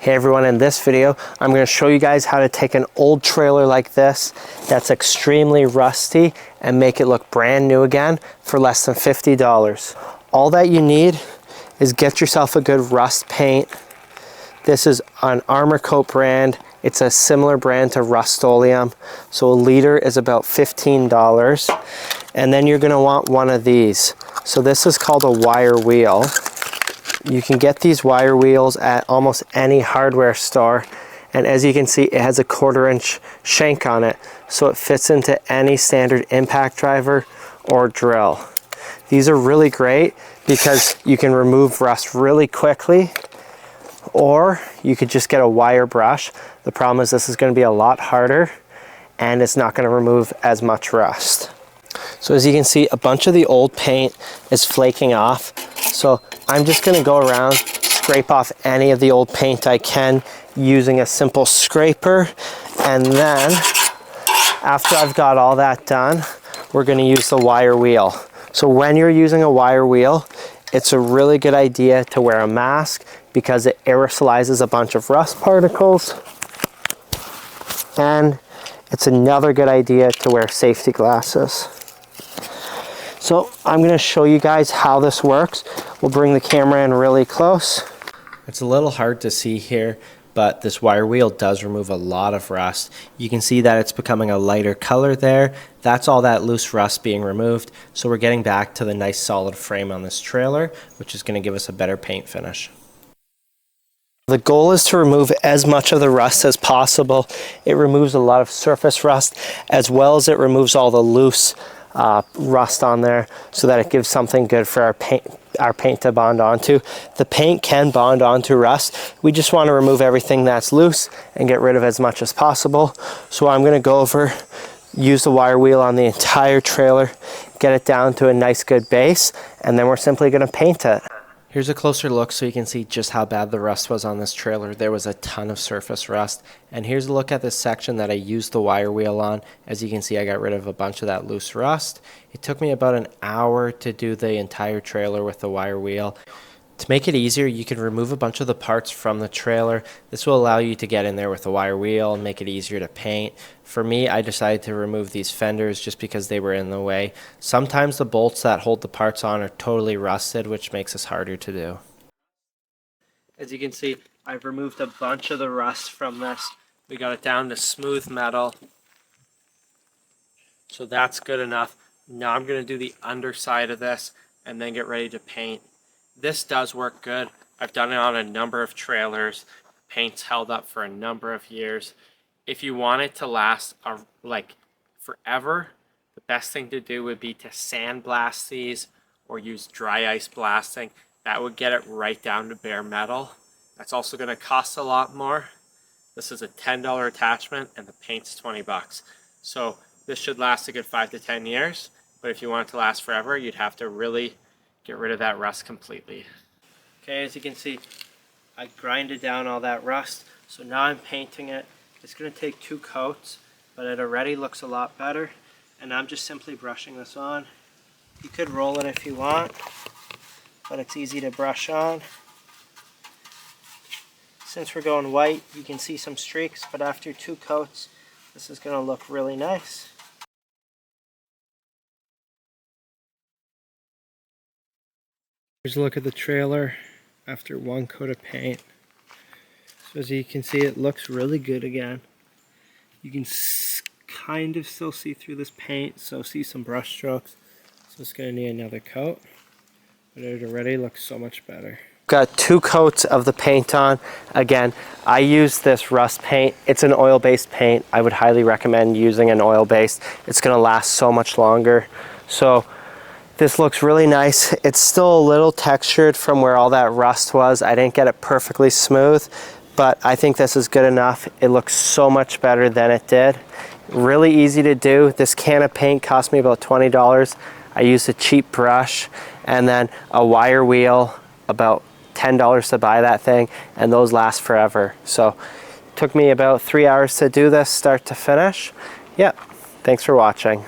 Hey everyone, in this video, I'm going to show you guys how to take an old trailer like this that's extremely rusty and make it look brand new again for less than $50. All that you need is get yourself a good rust paint. This is an Armor Coat brand. It's a similar brand to Rust-Oleum. So a liter is about $15. And then you're going to want one of these. So this is called a wire wheel. You can get these wire wheels at almost any hardware store, and as you can see, it has a 1/4-inch shank on it, so it fits into any standard impact driver or drill. These are really great because you can remove rust really quickly, or you could just get a wire brush. The problem is this is going to be a lot harder and it's not going to remove as much rust. So as you can see, a bunch of the old paint is flaking off. So I'm just going to go around, scrape off any of the old paint I can using a simple scraper. And then after I've got all that done, we're going to use the wire wheel. So when you're using a wire wheel, it's a really good idea to wear a mask because it aerosolizes a bunch of rust particles. And it's another good idea to wear safety glasses. So I'm going to show you guys how this works. We'll bring the camera in really close. It's a little hard to see here, but this wire wheel does remove a lot of rust. You can see that it's becoming a lighter color there. That's all that loose rust being removed. So we're getting back to the nice solid frame on this trailer, which is going to give us a better paint finish. The goal is to remove as much of the rust as possible. It removes a lot of surface rust as well as it removes all the loose rust on there so that it gives something good for our paint to bond onto. The paint can bond onto rust. We just want to remove everything that's loose and get rid of as much as possible. So I'm going to go over, use the wire wheel on the entire trailer, get it down to a nice good base, and then we're simply going to paint it. Here's a closer look so you can see just how bad the rust was on this trailer. There was a ton of surface rust. And here's a look at this section that I used the wire wheel on. As you can see, I got rid of a bunch of that loose rust. It took me about an hour to do the entire trailer with the wire wheel. To make it easier, you can remove a bunch of the parts from the trailer. This will allow you to get in there with the wire wheel and make it easier to paint. For me, I decided to remove these fenders just because they were in the way. Sometimes the bolts that hold the parts on are totally rusted, which makes this harder to do. As you can see, I've removed a bunch of the rust from this. We got it down to smooth metal. So that's good enough. Now I'm going to do the underside of this and then get ready to paint. This does work good. I've done it on a number of trailers. Paint's held up for a number of years. If you want it to last like forever, the best thing to do would be to sandblast these or use dry ice blasting. That would get it right down to bare metal. That's also going to cost a lot more. This is a $10 attachment and the paint's 20 bucks. So this should last a good 5 to 10 years. But if you want it to last forever, you'd have to really get rid of that rust completely. Okay, as you can see, I grinded down all that rust. So now I'm painting it. It's going to take 2 coats, but it already looks a lot better. And I'm just simply brushing this on. You could roll it if you want, but it's easy to brush on. Since we're going white, you can see some streaks, but after 2 coats, this is going to look really nice. Here's a look at the trailer after 1 coat of paint. So as you can see, it looks really good again. You can kind of still see through this paint, so see some brush strokes. So it's going to need another coat, but it already looks so much better. Got 2 coats of the paint on. Again, I use this rust paint. It's an oil-based paint. I would highly recommend using an oil-based. It's going to last so much longer. So this looks really nice. It's still a little textured from where all that rust was. I didn't get it perfectly smooth, but I think this is good enough. It looks so much better than it did. Really easy to do. This can of paint cost me about $20. I used a cheap brush and then a wire wheel, about $10 to buy that thing, and those last forever. So it took me about 3 hours to do this start to finish. Yep, thanks for watching.